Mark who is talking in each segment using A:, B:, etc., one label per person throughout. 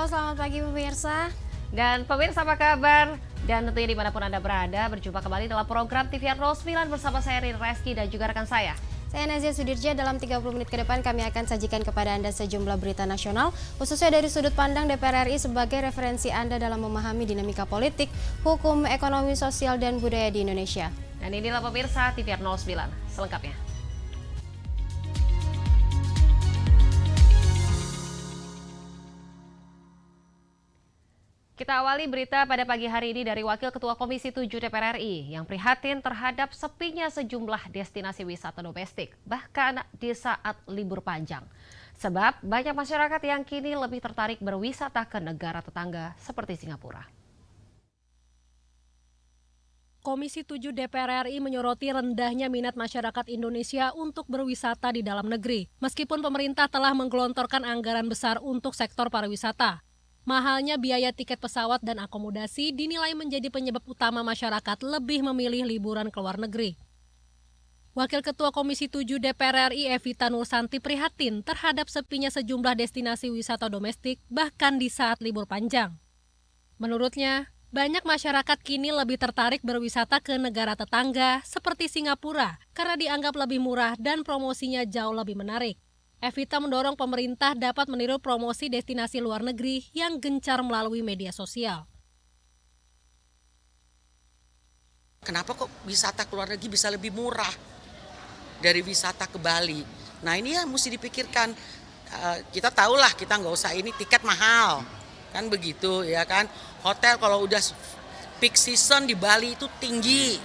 A: selamat pagi pemirsa.
B: Dan pemirsa apa kabar? Dan tentunya dimanapun Anda berada, berjumpa kembali dalam program TVR 09 bersama saya Rin Reski dan juga rekan saya.
A: Saya Nazia Sudirja, dalam 30 menit ke depan kami akan sajikan kepada Anda sejumlah berita nasional, khususnya dari sudut pandang DPR RI sebagai referensi Anda dalam memahami dinamika politik, hukum, ekonomi, sosial, dan budaya di Indonesia.
B: Dan inilah pemirsa TVR 09 selengkapnya. Kita awali berita pada pagi hari ini dari Wakil Ketua Komisi 7 DPR RI yang prihatin terhadap sepinya sejumlah destinasi wisata domestik, bahkan di saat libur panjang. Sebab banyak masyarakat yang kini lebih tertarik berwisata ke negara tetangga seperti Singapura.
C: Komisi 7 DPR RI menyoroti rendahnya minat masyarakat Indonesia untuk berwisata di dalam negeri, meskipun pemerintah telah menggelontorkan anggaran besar untuk sektor pariwisata. Mahalnya biaya tiket pesawat dan akomodasi dinilai menjadi penyebab utama masyarakat lebih memilih liburan ke luar negeri. Wakil Ketua Komisi 7 DPR RI Evita Nursanti prihatin terhadap sepinya sejumlah destinasi wisata domestik bahkan di saat libur panjang. Menurutnya, banyak masyarakat kini lebih tertarik berwisata ke negara tetangga seperti Singapura karena dianggap lebih murah dan promosinya jauh lebih menarik. Evita mendorong pemerintah dapat meniru promosi destinasi luar negeri yang gencar melalui media sosial.
D: Kenapa kok wisata ke luar negeri bisa lebih murah dari wisata ke Bali? Nah ini yang mesti dipikirkan. Kita tahulah kita nggak usah ini tiket mahal, kan begitu ya kan. Hotel kalau udah peak season di Bali itu tinggi,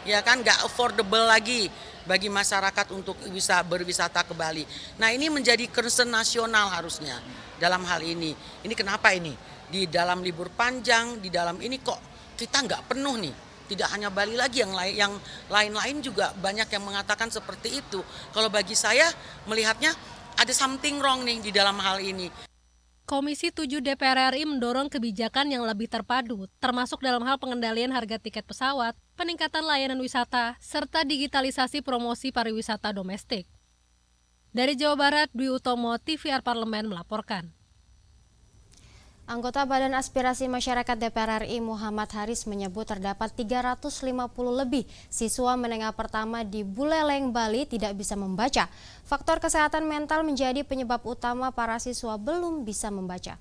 D: ya kan nggak affordable lagi bagi masyarakat untuk bisa berwisata ke Bali. Nah ini menjadi concern nasional harusnya dalam hal ini. Ini kenapa ini? Di dalam libur panjang, di dalam ini kok kita nggak penuh nih. Tidak hanya Bali lagi, yang lain-lain juga banyak yang mengatakan seperti itu. Kalau bagi saya melihatnya ada something wrong nih di dalam hal ini.
C: Komisi 7 DPR RI mendorong kebijakan yang lebih terpadu, termasuk dalam hal pengendalian harga tiket pesawat, peningkatan layanan wisata, serta digitalisasi promosi pariwisata domestik. Dari Jawa Barat, Dwi Utomo, TVR Parlemen melaporkan.
A: Anggota Badan Aspirasi Masyarakat DPR RI Muhammad Haris menyebut terdapat 350 lebih siswa menengah pertama di Buleleng, Bali tidak bisa membaca. Faktor kesehatan mental menjadi penyebab utama para siswa belum bisa membaca.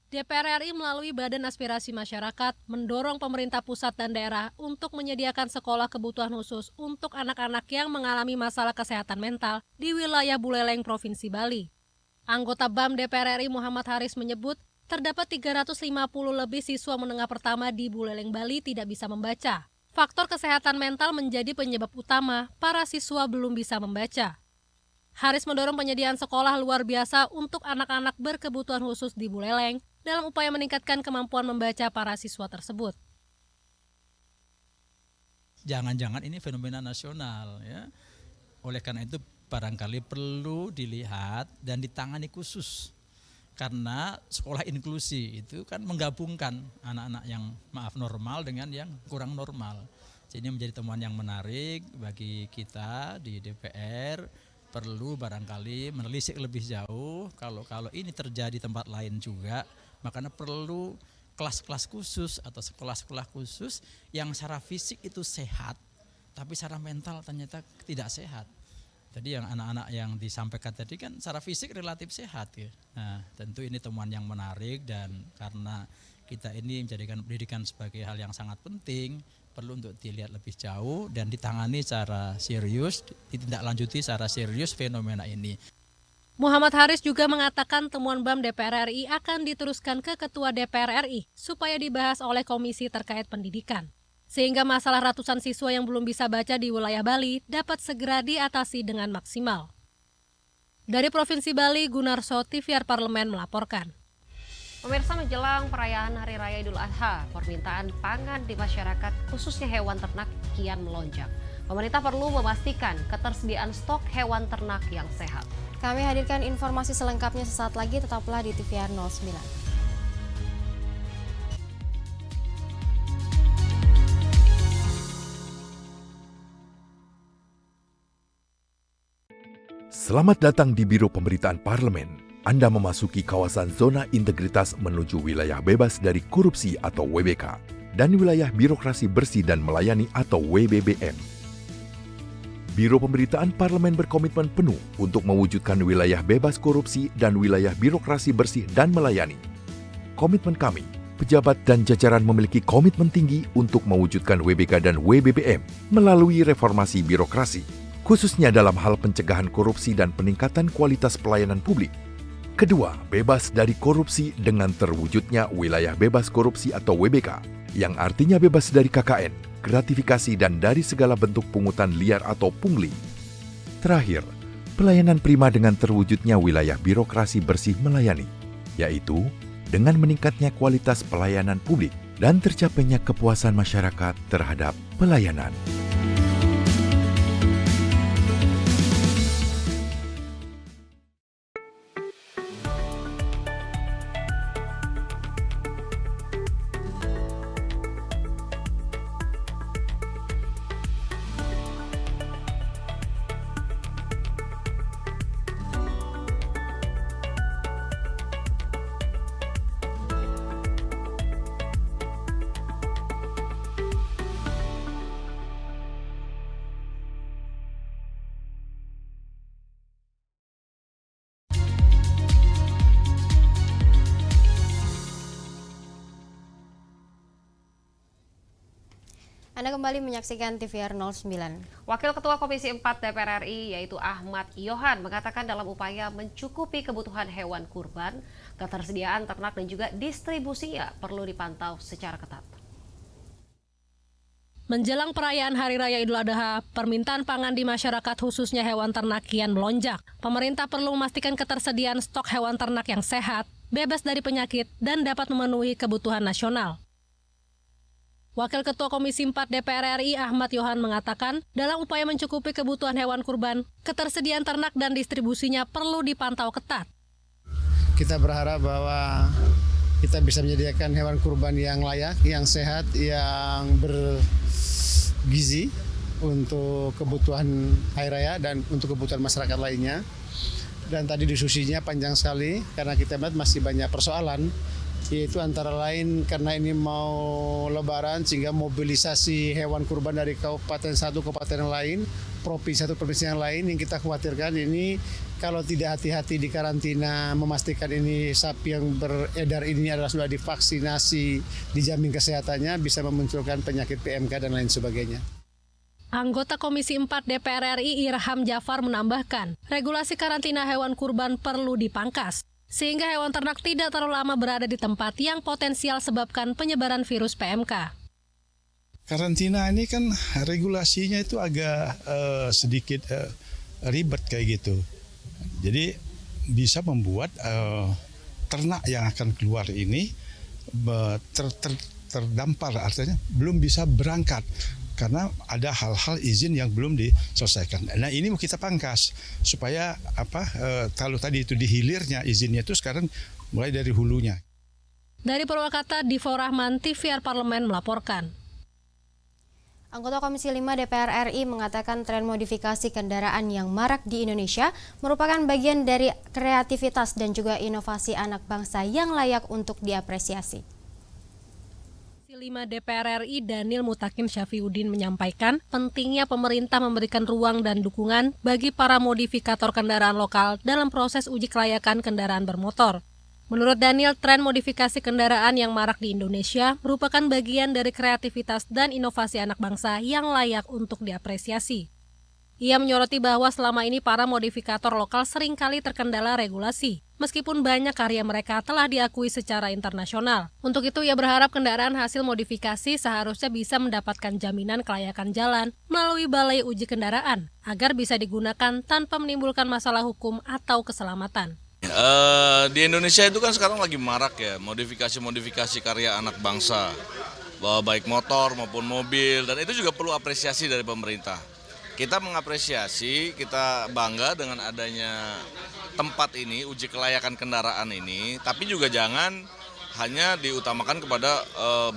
C: DPR RI melalui Badan Aspirasi Masyarakat mendorong pemerintah pusat dan daerah untuk menyediakan sekolah kebutuhan khusus untuk anak-anak yang mengalami masalah kesehatan mental di wilayah Buleleng, Provinsi Bali. Anggota BAM DPR RI Muhammad Haris menyebut terdapat 350 lebih siswa menengah pertama di Buleleng, Bali tidak bisa membaca. Faktor kesehatan mental menjadi penyebab utama para siswa belum bisa membaca. Haris mendorong penyediaan sekolah luar biasa untuk anak-anak berkebutuhan khusus di Buleleng dalam upaya meningkatkan kemampuan membaca para siswa tersebut.
E: Jangan-jangan ini fenomena nasional ya. Oleh karena itu barangkali perlu dilihat dan ditangani khusus. Karena sekolah inklusi itu kan menggabungkan anak-anak yang normal dengan yang kurang normal. Jadi ini menjadi temuan yang menarik bagi kita di DPR. Perlu barangkali menelisik lebih jauh. Kalau ini terjadi tempat lain juga, makanya perlu kelas-kelas khusus atau sekolah-sekolah khusus yang secara fisik itu sehat, tapi secara mental ternyata tidak sehat. Tadi yang anak-anak yang disampaikan tadi kan secara fisik relatif sehat ya. Nah, tentu ini temuan yang menarik dan karena kita ini menjadikan pendidikan sebagai hal yang sangat penting, perlu untuk dilihat lebih jauh dan ditangani secara serius, ditindaklanjuti secara serius fenomena ini.
C: Muhammad Haris juga mengatakan temuan BAM DPR RI akan diteruskan ke Ketua DPR RI supaya dibahas oleh komisi terkait pendidikan. Sehingga masalah ratusan siswa yang belum bisa baca di wilayah Bali dapat segera diatasi dengan maksimal. Dari Provinsi Bali, Gunarso, TVR Parlemen melaporkan.
B: Pemirsa, menjelang perayaan Hari Raya Idul Adha, permintaan pangan di masyarakat khususnya hewan ternak kian melonjak. Pemerintah perlu memastikan ketersediaan stok hewan ternak yang sehat.
A: Kami hadirkan informasi selengkapnya sesaat lagi, tetaplah di TVR 09.
F: Selamat datang di Biro Pemberitaan Parlemen. Anda memasuki kawasan zona integritas menuju wilayah bebas dari korupsi atau WBK dan wilayah birokrasi bersih dan melayani atau WBBM. Biro Pemberitaan Parlemen berkomitmen penuh untuk mewujudkan wilayah bebas korupsi dan wilayah birokrasi bersih dan melayani. Komitmen kami, pejabat dan jajaran memiliki komitmen tinggi untuk mewujudkan WBK dan WBBM melalui reformasi birokrasi, khususnya dalam hal pencegahan korupsi dan peningkatan kualitas pelayanan publik. Kedua, bebas dari korupsi dengan terwujudnya wilayah bebas korupsi atau WBK, yang artinya bebas dari KKN, gratifikasi dan dari segala bentuk pungutan liar atau pungli. Terakhir, pelayanan prima dengan terwujudnya wilayah birokrasi bersih melayani, yaitu dengan meningkatnya kualitas pelayanan publik dan tercapainya kepuasan masyarakat terhadap pelayanan.
A: Anda kembali menyaksikan TVR 09.
B: Wakil Ketua Komisi 4 DPR RI yaitu Ahmad Yohan mengatakan dalam upaya mencukupi kebutuhan hewan kurban, ketersediaan ternak dan juga distribusinya perlu dipantau secara ketat.
C: Menjelang perayaan Hari Raya Idul Adha, permintaan pangan di masyarakat khususnya hewan ternak kian melonjak. Pemerintah perlu memastikan ketersediaan stok hewan ternak yang sehat, bebas dari penyakit, dan dapat memenuhi kebutuhan nasional. Wakil Ketua Komisi 4 DPR RI Ahmad Yohan mengatakan, dalam upaya mencukupi kebutuhan hewan kurban, ketersediaan ternak dan distribusinya perlu dipantau ketat.
G: Kita berharap bahwa kita bisa menyediakan hewan kurban yang layak, yang sehat, yang bergizi untuk kebutuhan hari raya dan untuk kebutuhan masyarakat lainnya. Dan tadi diskusinya panjang sekali karena kita melihat masih banyak persoalan, yaitu antara lain karena ini mau lebaran sehingga mobilisasi hewan kurban dari kabupaten satu kabupaten yang lain, provinsi satu provinsi yang lain, yang kita khawatirkan ini kalau tidak hati-hati di karantina, memastikan ini sapi yang beredar ini adalah sudah divaksinasi, dijamin kesehatannya, bisa memunculkan penyakit PMK dan lain sebagainya.
C: Anggota Komisi 4 DPR RI Irham Jafar menambahkan, regulasi karantina hewan kurban perlu dipangkas, sehingga hewan ternak tidak terlalu lama berada di tempat yang potensial sebabkan penyebaran virus PMK.
H: Karantina ini kan regulasinya itu agak sedikit ribet kayak gitu. Jadi bisa membuat ternak yang akan keluar ini terdampar, artinya belum bisa berangkat karena ada hal-hal izin yang belum diselesaikan. Nah ini mau kita pangkas supaya kalau tadi itu di hilirnya izinnya itu sekarang mulai dari hulunya.
C: Dari Purwakarta, Divo Rahman, TVR Parlemen melaporkan.
A: Anggota Komisi 5 DPR RI mengatakan tren modifikasi kendaraan yang marak di Indonesia merupakan bagian dari kreativitas dan juga inovasi anak bangsa yang layak untuk diapresiasi.
C: 5 DPR RI Daniel Mutakin Syafiuddin menyampaikan pentingnya pemerintah memberikan ruang dan dukungan bagi para modifikator kendaraan lokal dalam proses uji kelayakan kendaraan bermotor. Menurut Daniel, tren modifikasi kendaraan yang marak di Indonesia merupakan bagian dari kreativitas dan inovasi anak bangsa yang layak untuk diapresiasi. Ia menyoroti bahwa selama ini para modifikator lokal seringkali terkendala regulasi, meskipun banyak karya mereka telah diakui secara internasional. Untuk itu, ia berharap kendaraan hasil modifikasi seharusnya bisa mendapatkan jaminan kelayakan jalan melalui Balai Uji Kendaraan, agar bisa digunakan tanpa menimbulkan masalah hukum atau keselamatan.
I: Di Indonesia itu kan sekarang lagi marak ya, modifikasi-modifikasi karya anak bangsa, baik motor maupun mobil, dan itu juga perlu apresiasi dari pemerintah. Kita mengapresiasi, kita bangga dengan adanya tempat ini, uji kelayakan kendaraan ini, tapi juga jangan hanya diutamakan kepada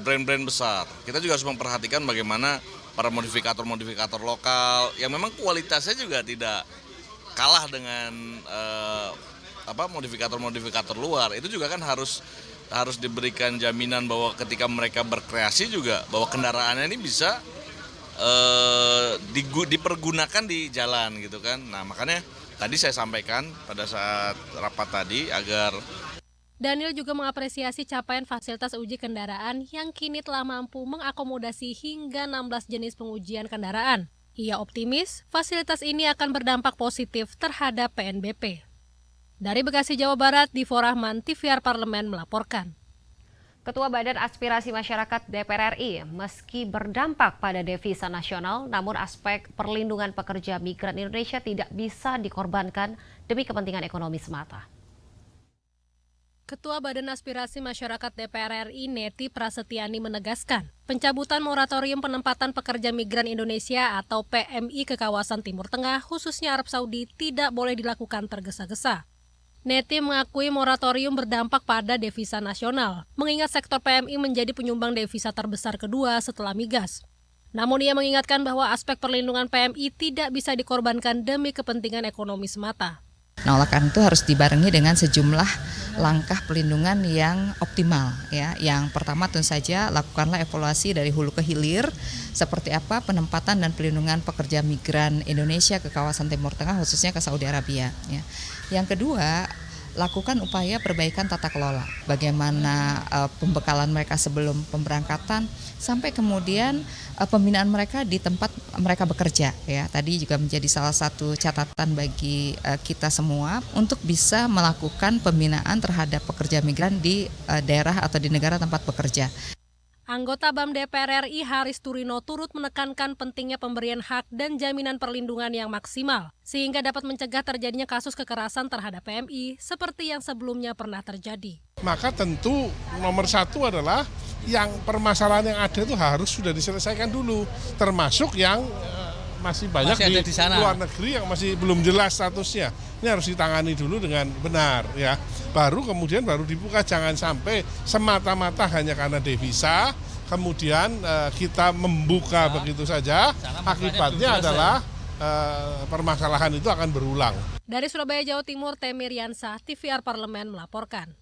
I: brand-brand besar. Kita juga harus memperhatikan bagaimana para modifikator-modifikator lokal yang memang kualitasnya juga tidak kalah dengan modifikator luar itu juga kan harus diberikan jaminan bahwa ketika mereka berkreasi juga bahwa kendaraannya ini bisa dipergunakan di jalan gitu kan. Nah makanya tadi saya sampaikan pada saat rapat tadi agar
C: Daniel juga mengapresiasi capaian fasilitas uji kendaraan yang kini telah mampu mengakomodasi hingga 16 jenis pengujian kendaraan. Ia optimis fasilitas ini akan berdampak positif terhadap PNBP. Dari Bekasi, Jawa Barat, Divo Rahman, TVR Parlemen melaporkan.
B: Ketua Badan Aspirasi Masyarakat DPR RI, meski berdampak pada devisa nasional, namun aspek perlindungan pekerja migran Indonesia tidak bisa dikorbankan demi kepentingan ekonomi semata.
C: Ketua Badan Aspirasi Masyarakat DPR RI Neti Prasetyani menegaskan, pencabutan moratorium penempatan pekerja migran Indonesia atau PMI ke kawasan Timur Tengah, khususnya Arab Saudi, tidak boleh dilakukan tergesa-gesa. Neti mengakui moratorium berdampak pada devisa nasional, mengingat sektor PMI menjadi penyumbang devisa terbesar kedua setelah migas. Namun ia mengingatkan bahwa aspek perlindungan PMI tidak bisa dikorbankan demi kepentingan ekonomi semata.
J: Penolakan itu harus dibarengi dengan sejumlah langkah pelindungan yang optimal ya. Yang pertama tentu saja lakukanlah evaluasi dari hulu ke hilir seperti apa penempatan dan pelindungan pekerja migran Indonesia ke kawasan Timur Tengah khususnya ke Saudi Arabia ya. Yang kedua, lakukan upaya perbaikan tata kelola, bagaimana pembekalan mereka sebelum pemberangkatan sampai kemudian pembinaan mereka di tempat mereka bekerja ya. Tadi juga menjadi salah satu catatan bagi kita semua untuk bisa melakukan pembinaan terhadap pekerja migran di daerah atau di negara tempat bekerja.
C: Anggota BAM DPR RI Haris Turino turut menekankan pentingnya pemberian hak dan jaminan perlindungan yang maksimal, sehingga dapat mencegah terjadinya kasus kekerasan terhadap PMI seperti yang sebelumnya pernah terjadi.
K: Maka tentu nomor satu adalah yang permasalahan yang ada itu harus sudah diselesaikan dulu, termasuk yang masih banyak di luar negeri yang masih belum jelas statusnya. Ini harus ditangani dulu dengan benar ya. Baru dibuka, jangan sampai semata-mata hanya karena devisa kemudian kita membuka begitu saja. Akibatnya adalah permasalahan itu akan berulang.
C: Dari Surabaya, Jawa Timur, Temi Riansah, TVR Parlemen melaporkan.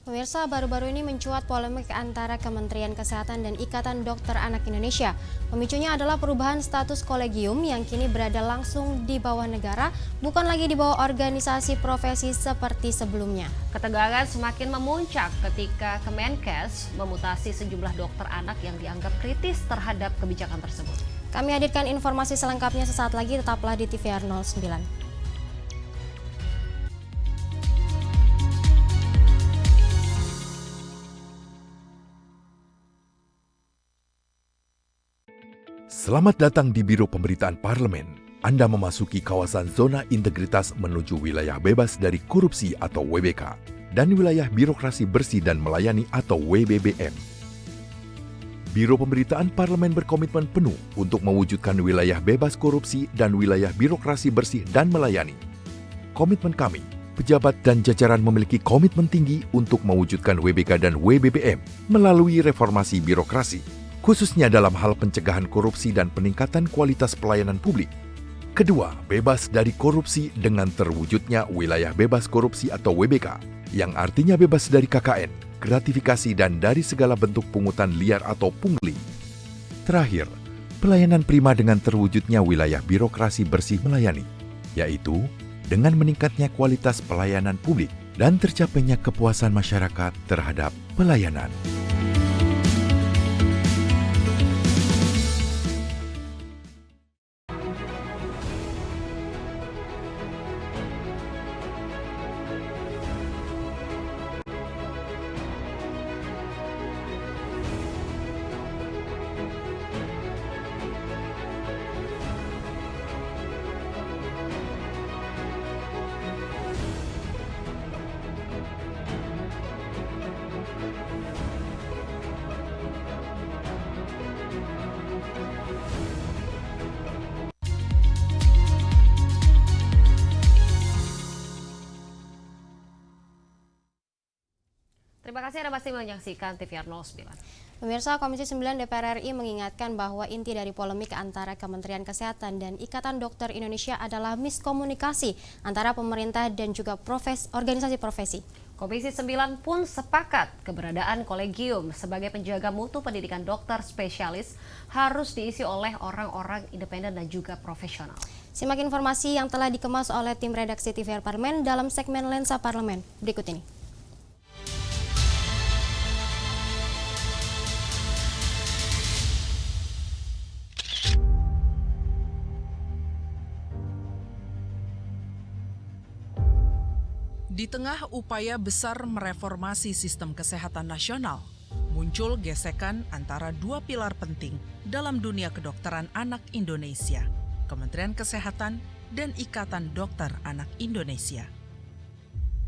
A: Pemirsa, baru-baru ini mencuat polemik antara Kementerian Kesehatan dan Ikatan Dokter Anak Indonesia. Pemicunya adalah perubahan status kolegium yang kini berada langsung di bawah negara, bukan lagi di bawah organisasi profesi seperti sebelumnya.
B: Ketegangan semakin memuncak ketika Kemenkes memutasi sejumlah dokter anak yang dianggap kritis terhadap kebijakan tersebut.
A: Kami hadirkan informasi selengkapnya sesaat lagi, tetaplah di TVR 09.
F: Selamat datang di Biro Pemberitaan Parlemen. Anda memasuki kawasan zona integritas menuju wilayah bebas dari korupsi atau WBK dan wilayah birokrasi bersih dan melayani atau WBBM. Biro Pemberitaan Parlemen berkomitmen penuh untuk mewujudkan wilayah bebas korupsi dan wilayah birokrasi bersih dan melayani. Komitmen kami, pejabat dan jajaran memiliki komitmen tinggi untuk mewujudkan WBK dan WBBM melalui reformasi birokrasi, khususnya dalam hal pencegahan korupsi dan peningkatan kualitas pelayanan publik. Kedua, bebas dari korupsi dengan terwujudnya wilayah bebas korupsi atau WBK, yang artinya bebas dari KKN, gratifikasi dan dari segala bentuk pungutan liar atau pungli. Terakhir, pelayanan prima dengan terwujudnya wilayah birokrasi bersih melayani, yaitu dengan meningkatnya kualitas pelayanan publik dan tercapainya kepuasan masyarakat terhadap pelayanan.
B: Terima kasih Anda masih menyaksikan TVR 09.
A: Pemirsa, Komisi 9 DPR RI mengingatkan bahwa inti dari polemik antara Kementerian Kesehatan dan Ikatan Dokter Indonesia adalah miskomunikasi antara pemerintah dan juga organisasi profesi.
B: Komisi 9 pun sepakat keberadaan kolegium sebagai penjaga mutu pendidikan dokter spesialis harus diisi oleh orang-orang independen dan juga profesional.
A: Simak informasi yang telah dikemas oleh tim redaksi TVR Parlemen dalam segmen Lensa Parlemen berikut ini.
L: Di tengah upaya besar mereformasi sistem kesehatan nasional, muncul gesekan antara dua pilar penting dalam dunia kedokteran anak Indonesia, Kementerian Kesehatan dan Ikatan Dokter Anak Indonesia.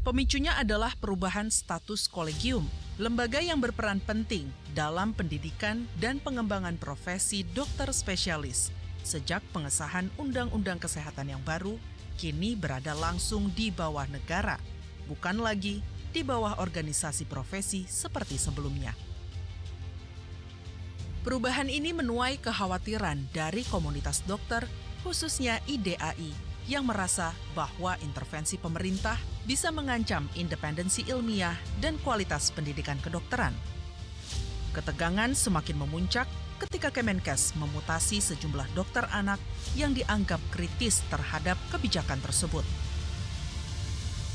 L: Pemicunya adalah perubahan status kolegium, lembaga yang berperan penting dalam pendidikan dan pengembangan profesi dokter spesialis. Sejak pengesahan Undang-Undang Kesehatan yang baru, kini berada langsung di bawah negara, bukan lagi di bawah organisasi profesi seperti sebelumnya. Perubahan ini menuai kekhawatiran dari komunitas dokter, khususnya IDAI, yang merasa bahwa intervensi pemerintah bisa mengancam independensi ilmiah dan kualitas pendidikan kedokteran. Ketegangan semakin memuncak ketika Kemenkes memutasi sejumlah dokter anak yang dianggap kritis terhadap kebijakan tersebut.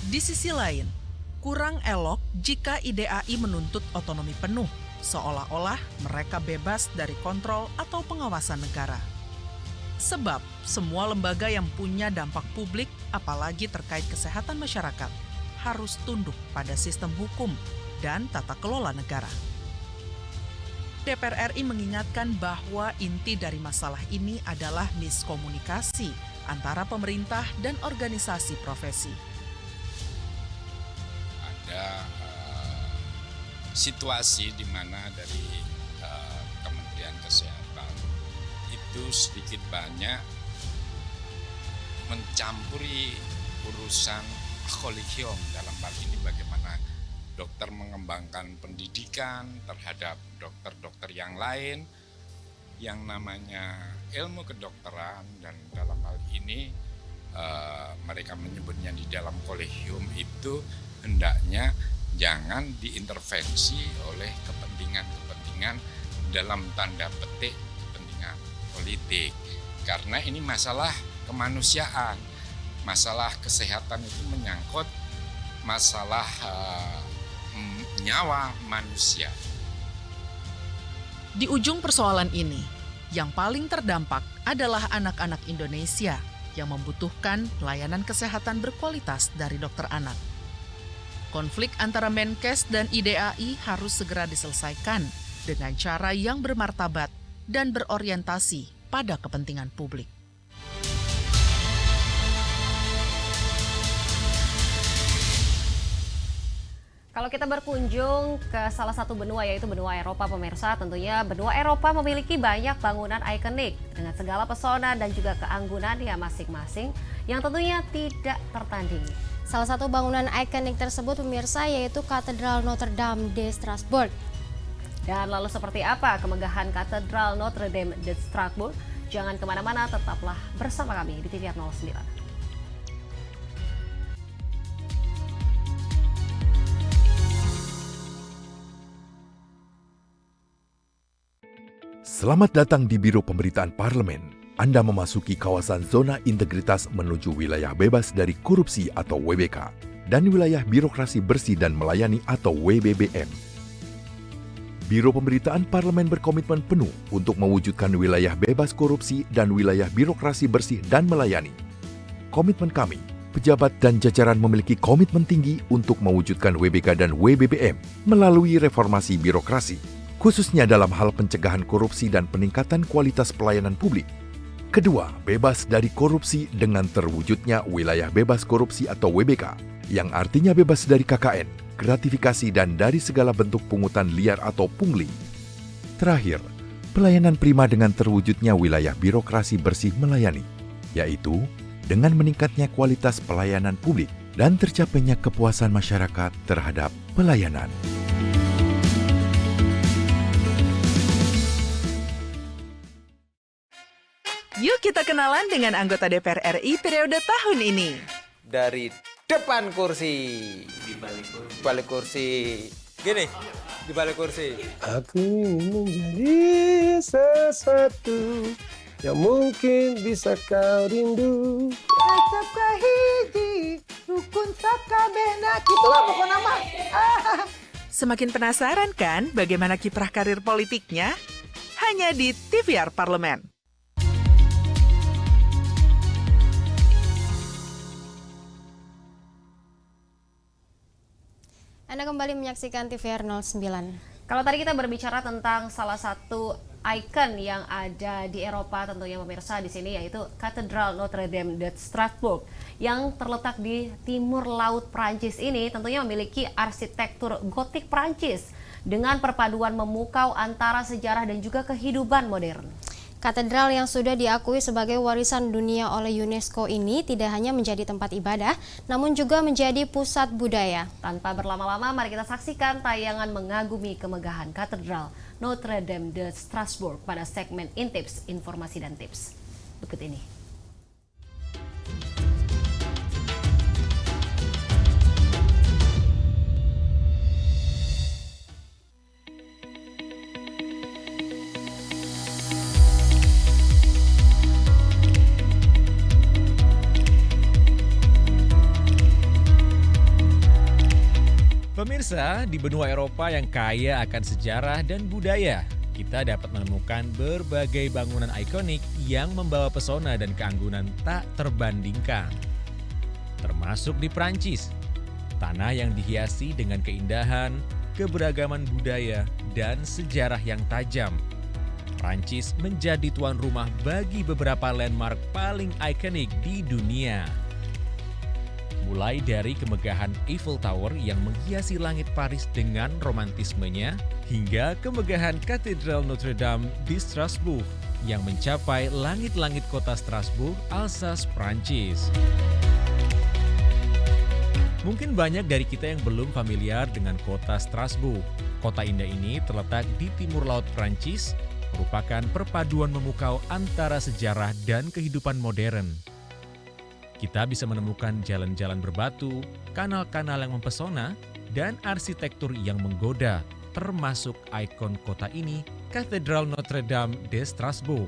L: Di sisi lain, kurang elok jika IDAI menuntut otonomi penuh, seolah-olah mereka bebas dari kontrol atau pengawasan negara. Sebab semua lembaga yang punya dampak publik, apalagi terkait kesehatan masyarakat, harus tunduk pada sistem hukum dan tata kelola negara. DPR RI mengingatkan bahwa inti dari masalah ini adalah miskomunikasi antara pemerintah dan organisasi profesi.
M: Ada situasi di mana dari Kementerian Kesehatan itu sedikit banyak mencampuri urusan kolegium, dalam hal ini bagaimana dokter mengembangkan pendidikan terhadap dokter-dokter yang lain yang namanya ilmu kedokteran, dan dalam hal ini mereka menyebutnya di dalam kolegium itu hendaknya jangan diintervensi oleh kepentingan-kepentingan dalam tanda petik kepentingan politik, karena ini masalah kemanusiaan, masalah kesehatan itu menyangkut masalah nyawa manusia.
L: Di ujung persoalan ini, yang paling terdampak adalah anak-anak Indonesia yang membutuhkan layanan kesehatan berkualitas dari dokter anak. Konflik antara Menkes dan IDAI harus segera diselesaikan dengan cara yang bermartabat dan berorientasi pada kepentingan publik.
B: Kalau kita berkunjung ke salah satu benua, yaitu benua Eropa, pemirsa, tentunya benua Eropa memiliki banyak bangunan ikonik dengan segala pesona dan juga keanggunannya masing-masing yang tentunya tidak tertandingi.
A: Salah satu bangunan ikonik tersebut, pemirsa, yaitu Katedral Notre Dame de Strasbourg.
B: Dan lalu seperti apa kemegahan Katedral Notre Dame de Strasbourg? Jangan kemana-mana, tetaplah bersama kami di TVR 09.
F: Selamat datang di Biro Pemberitaan Parlemen. Anda memasuki kawasan zona integritas menuju wilayah bebas dari korupsi atau WBK dan wilayah birokrasi bersih dan melayani atau WBBM. Biro Pemberitaan Parlemen berkomitmen penuh untuk mewujudkan wilayah bebas korupsi dan wilayah birokrasi bersih dan melayani. Komitmen kami, pejabat dan jajaran memiliki komitmen tinggi untuk mewujudkan WBK dan WBBM melalui reformasi birokrasi, khususnya dalam hal pencegahan korupsi dan peningkatan kualitas pelayanan publik. Kedua, bebas dari korupsi dengan terwujudnya wilayah bebas korupsi atau WBK, yang artinya bebas dari KKN, gratifikasi dan dari segala bentuk pungutan liar atau pungli. Terakhir, pelayanan prima dengan terwujudnya wilayah birokrasi bersih melayani, yaitu dengan meningkatnya kualitas pelayanan publik dan tercapainya kepuasan masyarakat terhadap pelayanan.
L: Yuk kita kenalan dengan anggota DPR RI periode tahun ini.
N: Dari depan kursi, di balik kursi, gini, di balik kursi.
O: Aku ingin menjadi sesuatu yang mungkin bisa kau rindu.
P: Acap kahiji, rukun sakabehna, gitulah pokoknya mah.
L: Semakin penasaran kan bagaimana kiprah karir politiknya? Hanya di TVR Parlemen.
A: Anda kembali menyaksikan TVR 09.
B: Kalau tadi kita berbicara tentang salah satu ikon yang ada di Eropa tentunya pemirsa di sini, yaitu Katedral Notre Dame de Strasbourg yang terletak di timur laut Prancis ini tentunya memiliki arsitektur gotik Prancis dengan perpaduan memukau antara sejarah dan juga kehidupan modern.
A: Katedral yang sudah diakui sebagai warisan dunia oleh UNESCO ini tidak hanya menjadi tempat ibadah, namun juga menjadi pusat budaya.
B: Tanpa berlama-lama, mari kita saksikan tayangan mengagumi kemegahan Katedral Notre Dame de Strasbourg pada segmen Intips, Informasi dan Tips. Berikut ini.
Q: Pemirsa, di benua Eropa yang kaya akan sejarah dan budaya, kita dapat menemukan berbagai bangunan ikonik yang membawa pesona dan keanggunan tak terbandingkan. Termasuk di Prancis, tanah yang dihiasi dengan keindahan, keberagaman budaya, dan sejarah yang tajam. Prancis menjadi tuan rumah bagi beberapa landmark paling ikonik di dunia. Mulai dari kemegahan Eiffel Tower yang menghiasi langit Paris dengan romantismenya, hingga kemegahan Katedral Notre Dame di Strasbourg yang mencapai langit-langit kota Strasbourg, Alsace, Prancis. Mungkin banyak dari kita yang belum familiar dengan kota Strasbourg. Kota indah ini terletak di timur laut Prancis, merupakan perpaduan memukau antara sejarah dan kehidupan modern. Kita bisa menemukan jalan-jalan berbatu, kanal-kanal yang mempesona, dan arsitektur yang menggoda, termasuk ikon kota ini, Katedral Notre Dame de Strasbourg.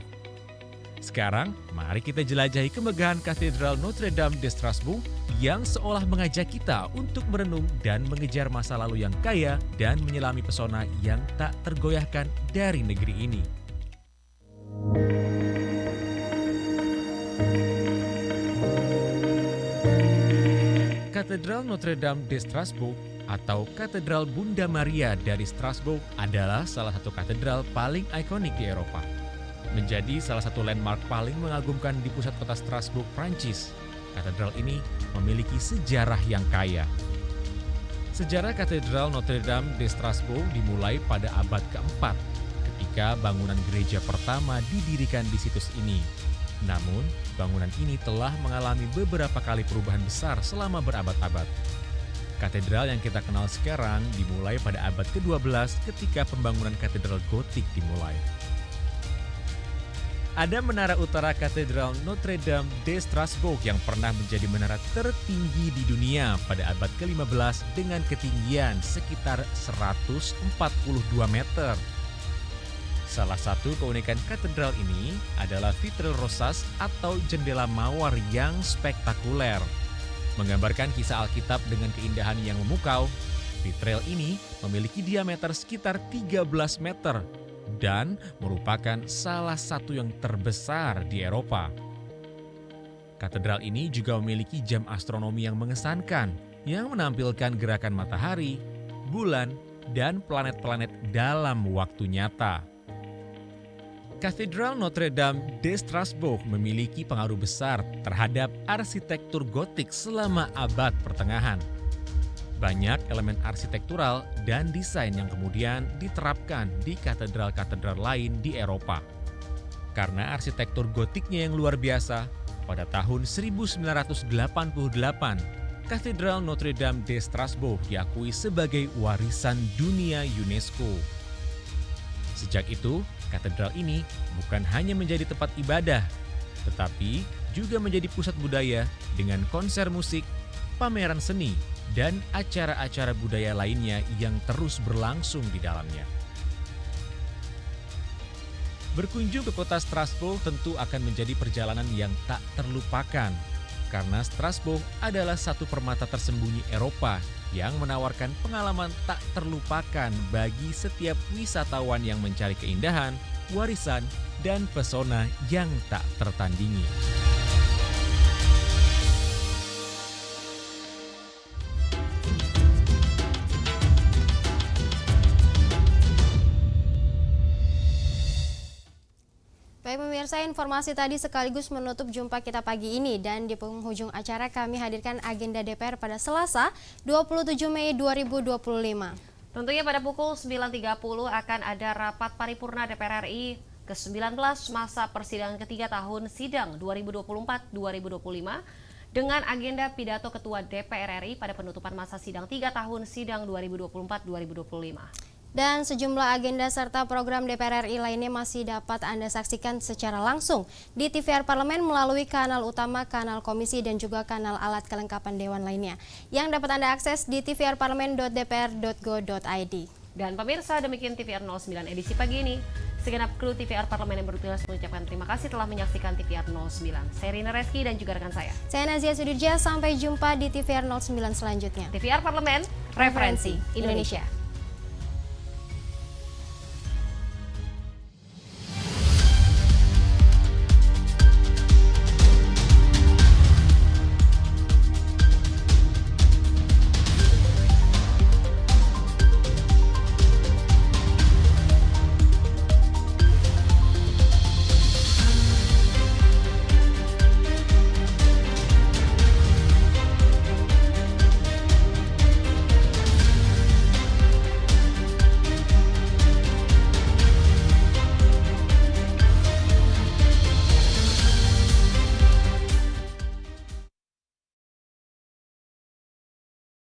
Q: Sekarang, mari kita jelajahi kemegahan Katedral Notre Dame de Strasbourg yang seolah mengajak kita untuk merenung dan mengejar masa lalu yang kaya dan menyelami pesona yang tak tergoyahkan dari negeri ini. Katedral Notre Dame de Strasbourg atau Katedral Bunda Maria dari Strasbourg adalah salah satu katedral paling ikonik di Eropa. Menjadi salah satu landmark paling mengagumkan di pusat kota Strasbourg, Prancis, katedral ini memiliki sejarah yang kaya. Sejarah Katedral Notre Dame de Strasbourg dimulai pada abad keempat ketika bangunan gereja pertama didirikan di situs ini. Namun, bangunan ini telah mengalami beberapa kali perubahan besar selama berabad-abad. Katedral yang kita kenal sekarang dimulai pada abad ke-12 ketika pembangunan katedral gotik dimulai. Ada menara utara Katedral Notre Dame de Strasbourg yang pernah menjadi menara tertinggi di dunia pada abad ke-15 dengan ketinggian sekitar 142 meter. Salah satu keunikan katedral ini adalah vitril rosas atau jendela mawar yang spektakuler. Menggambarkan kisah Alkitab dengan keindahan yang memukau, vitril ini memiliki diameter sekitar 13 meter dan merupakan salah satu yang terbesar di Eropa. Katedral ini juga memiliki jam astronomi yang mengesankan yang menampilkan gerakan matahari, bulan, dan planet-planet dalam waktu nyata. Katedral Notre Dame de Strasbourg memiliki pengaruh besar terhadap arsitektur gotik selama abad pertengahan. Banyak elemen arsitektural dan desain yang kemudian diterapkan di katedral-katedral lain di Eropa. Karena arsitektur gotiknya yang luar biasa, pada tahun 1988, Katedral Notre Dame de Strasbourg diakui sebagai warisan dunia UNESCO. Sejak itu, katedral ini bukan hanya menjadi tempat ibadah, tetapi juga menjadi pusat budaya dengan konser musik, pameran seni, dan acara-acara budaya lainnya yang terus berlangsung di dalamnya. Berkunjung ke kota Strasbourg tentu akan menjadi perjalanan yang tak terlupakan, karena Strasbourg adalah satu permata tersembunyi Eropa yang menawarkan pengalaman tak terlupakan bagi setiap wisatawan yang mencari keindahan, warisan, dan pesona yang tak tertandingi.
A: Baik pemirsa, informasi tadi sekaligus menutup jumpa kita pagi ini, dan di penghujung acara kami hadirkan agenda DPR pada Selasa 27 Mei 2025.
B: Tentunya pada pukul 9.30 akan ada rapat paripurna DPR RI ke-19 masa persidangan ketiga tahun sidang 2024-2025 dengan agenda pidato Ketua DPR RI pada penutupan masa sidang 3 tahun sidang 2024-2025.
A: Dan sejumlah agenda serta program DPR RI lainnya masih dapat Anda saksikan secara langsung di TVR Parlemen melalui kanal utama, kanal komisi, dan juga kanal alat kelengkapan dewan lainnya yang dapat Anda akses di tvrparlemen.dpr.go.id.
B: Dan pemirsa, demikian TVR 09 edisi pagi ini. Segenap kru TVR Parlemen yang bertugas mengucapkan terima kasih telah menyaksikan TVR 09. Saya Rina Reski dan juga rekan saya,
A: Nazia Sudirja. Sampai jumpa di TVR 09 selanjutnya.
B: TVR Parlemen, referensi Indonesia.